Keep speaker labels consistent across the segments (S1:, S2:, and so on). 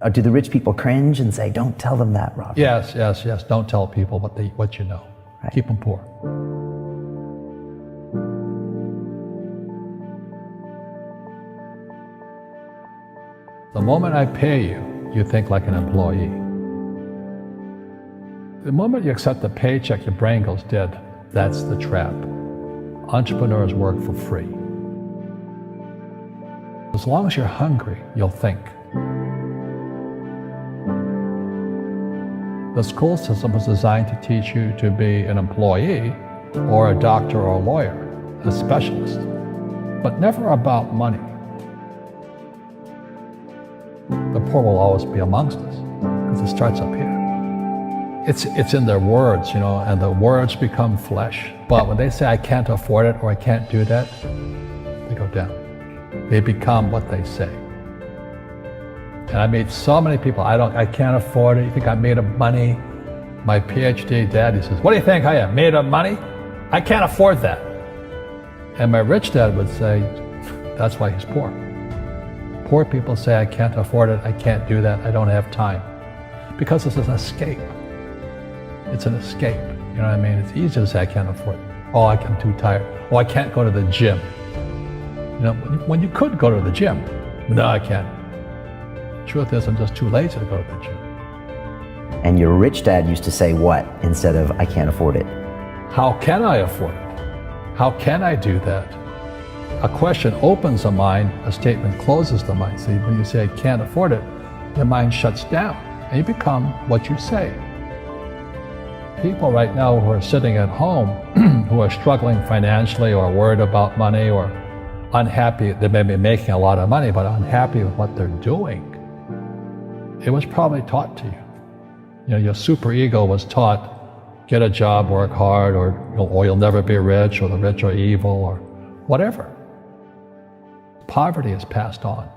S1: Or do the rich people cringe and say, don't tell them that, Robert?
S2: Yes. Don't tell people what you know.
S1: Right.
S2: Keep them poor. The moment I pay you, you think like an employee. The moment you accept the paycheck, your brain goes dead. That's the trap. Entrepreneurs work for free. As long as you're hungry, you'll think. The school system was designed to teach you to be an employee or a doctor or a lawyer, a specialist, but never about money. The poor will always be amongst us because it starts up here. It's in their words, and the words become flesh. But when they say, I can't afford it or I can't do that, they go down. They become what they say. And I meet so many people, I can't afford it. You think I'm made of money? My PhD daddy says, what do you think I am, made of money? I can't afford that. And my rich dad would say, that's why he's poor. Poor people say, I can't afford it, I can't do that, I don't have time. Because it's an escape. It's an escape, you know what I mean? It's easy to say, I can't afford it. Oh, I'm too tired. Oh, I can't go to the gym. When you could go to the gym. No, I can't. Truth is, I'm just too lazy to go to the gym.
S1: And your rich dad used to say what instead of, I can't afford it?
S2: How can I afford it? How can I do that? A question opens the mind, a statement closes the mind. See, when you say, I can't afford it, your mind shuts down and you become what you say. People right now who are sitting at home, who are struggling financially or worried about money or unhappy, they may be making a lot of money, but unhappy with what they're doing. It was probably taught to you. Your superego was taught, get a job, work hard, or you'll never be rich, or the rich are evil, or whatever. Poverty is passed on.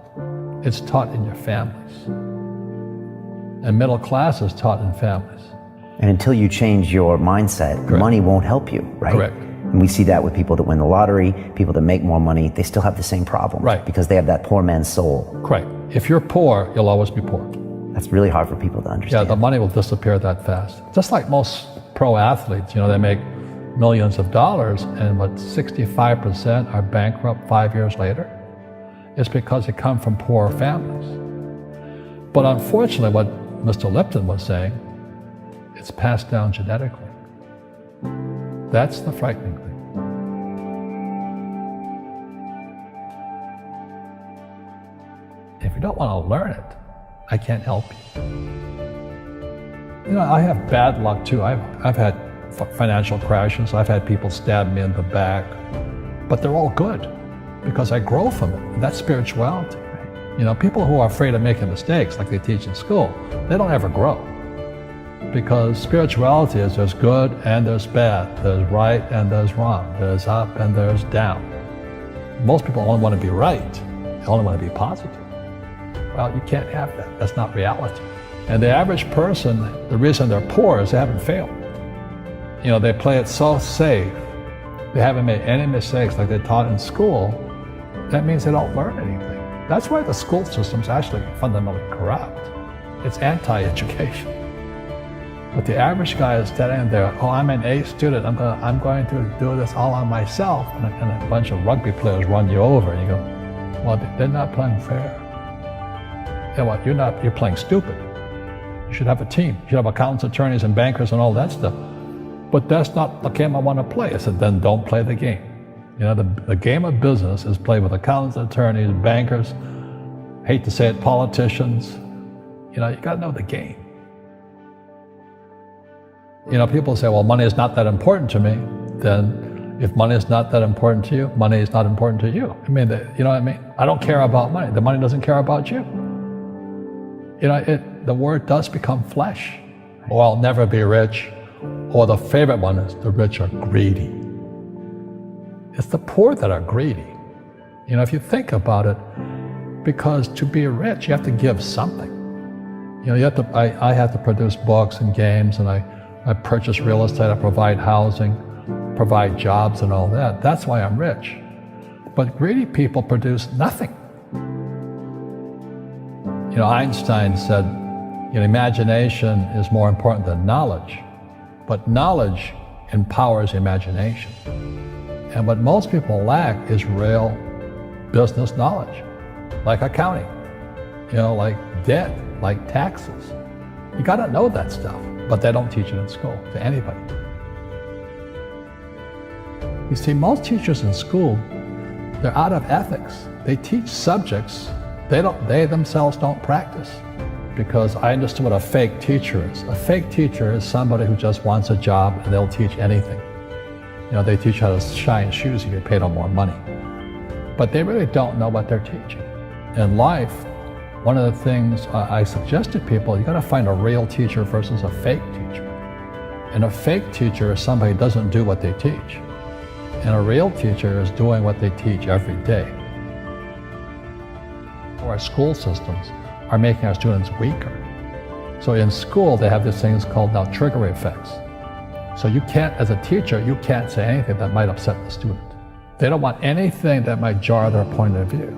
S2: It's taught in your families. And middle class is taught in families.
S1: And until you change your mindset,
S2: Correct.
S1: Money won't help you, right?
S2: Correct.
S1: And we see that with people that win the lottery, people that make more money, they still have the same problem.
S2: Right.
S1: Because they have that poor man's soul.
S2: Correct. If you're poor, you'll always be poor.
S1: That's really hard for people to understand.
S2: Yeah, the money will disappear that fast. Just like most pro athletes, they make millions of dollars, and 65% are bankrupt 5 years later. It's because they come from poor families. But unfortunately, what Mr. Lipton was saying, it's passed down genetically. That's the frightening thing. If you don't want to learn it, I can't help you. I have bad luck too. I've had financial crashes. I've had people stab me in the back, but they're all good because I grow from it. And that's spirituality. People who are afraid of making mistakes, like they teach in school, they don't ever grow. Because spirituality is there's good and there's bad, there's right and there's wrong, there's up and there's down. Most people only want to be right, they only want to be positive. Well, you can't have that, that's not reality. And the average person, the reason they're poor is they haven't failed. They play it so safe, they haven't made any mistakes like they taught in school. That means they don't learn anything. That's why the school system's actually fundamentally corrupt. It's anti-education. But the average guy is standing there, I'm an A student, I'm going to do this all on myself, and a bunch of rugby players run you over, and you go, well, they're not playing fair. You're playing stupid. You should have a team. You should have accountants, attorneys, and bankers, and all that stuff. But that's not the game I want to play. I said, then don't play the game. The game of business is played with accountants, attorneys, bankers, hate to say it, politicians. You got to know the game. People say, well, money is not that important to me. Then if money is not that important to you, money is not important to you. You know what I mean? I don't care about money. The money doesn't care about you. The word does become flesh. Or I'll never be rich. Or the favorite one is the rich are greedy. It's the poor that are greedy. If you think about it, because to be rich, you have to give something. I have to produce books and games, and I purchase real estate, I provide housing, provide jobs and all that. That's why I'm rich. But greedy people produce nothing. You know, Einstein said, you know, imagination is more important than knowledge, but knowledge empowers imagination. And what most people lack is real business knowledge, like accounting, you know, like debt, like taxes. You gotta know that stuff, but they don't teach it in school to anybody. You see, most teachers in school, they're out of ethics. They teach subjects they themselves don't practice. Because I understood what a fake teacher is. A fake teacher is somebody who just wants a job and they'll teach anything. You know, they teach how to shine shoes if you pay them more money. But they really don't know what they're teaching. In life, one of the things I suggest to people, you gotta find a real teacher versus a fake teacher. And a fake teacher is somebody who doesn't do what they teach. And a real teacher is doing what they teach every day. Our school systems are making our students weaker. So in school, they have these things called now trigger effects. So you can't, as a teacher, you can't say anything that might upset the student. They don't want anything that might jar their point of view.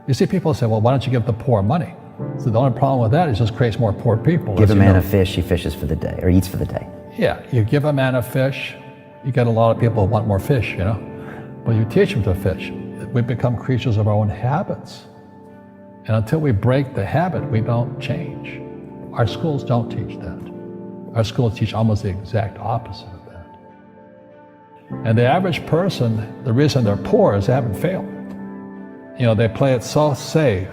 S2: You see people say, well, why don't you give the poor money? So the only problem with that is it just creates more poor people.
S1: Give a man a fish, he fishes for the day, or eats for the day.
S2: Yeah, you give a man a fish, you get a lot of people who want more fish, you know? But you teach them to fish. We become creatures of our own habits. And until we break the habit, we don't change. Our schools don't teach that. Our schools teach almost the exact opposite of that. And the average person, the reason they're poor is they haven't failed. You know, they play it so safe.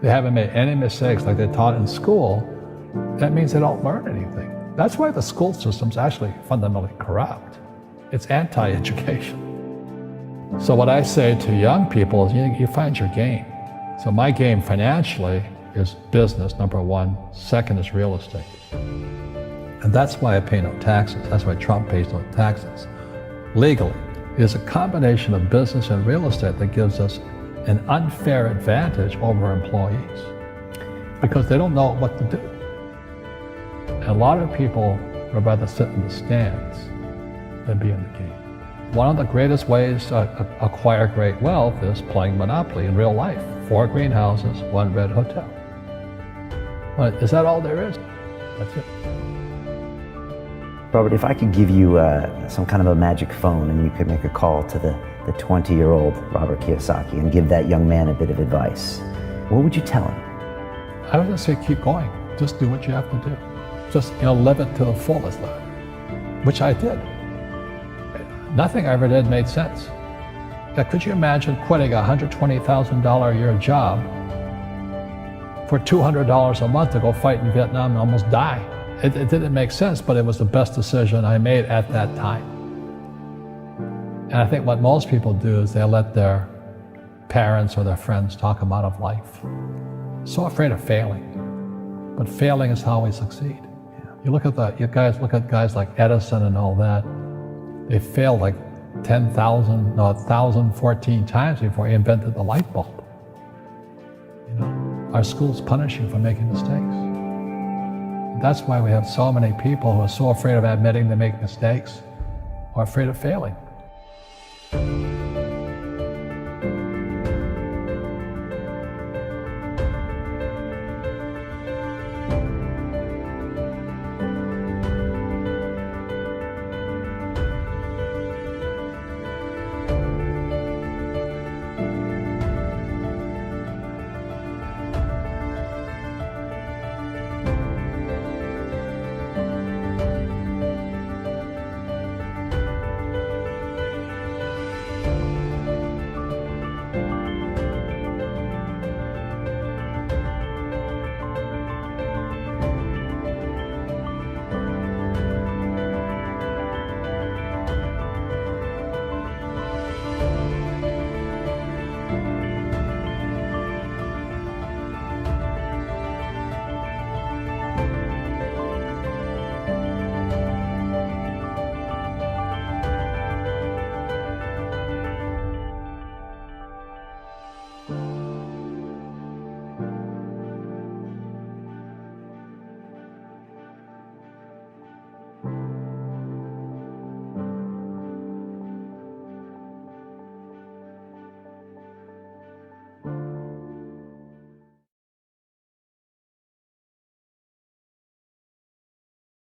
S2: They haven't made any mistakes like they taught in school. That means they don't learn anything. That's why the school system's actually fundamentally corrupt. It's anti-education. So what I say to young people is you find your game. So my game financially is business, number one. Second is real estate. And that's why I pay no taxes. That's why Trump pays no taxes. Legally, it is a combination of business and real estate that gives us an unfair advantage over employees because they don't know what to do. And a lot of people would rather sit in the stands than be in the game. One of the greatest ways to acquire great wealth is playing Monopoly in real life. 4 greenhouses, 1 red hotel. But is that all there is? That's it.
S1: Robert, if I could give you some kind of a magic phone and you could make a call to the 20-year-old Robert Kiyosaki and give that young man a bit of advice, what would you tell him?
S2: I would just say keep going. Just do what you have to do. Just, you know, live it to the fullest, which I did. Nothing I ever did made sense. Now, could you imagine quitting a $120,000 a year job for $200 a month to go fight in Vietnam and almost die? It didn't make sense, but it was the best decision I made at that time. And I think what most people do is they let their parents or their friends talk them out of life. So afraid of failing. But failing is how we succeed. You look at guys like Edison and all that. They failed like 1,014 times before he invented the light bulb. You know, our schools punish you for making mistakes. That's why we have so many people who are so afraid of admitting they make mistakes or afraid of failing.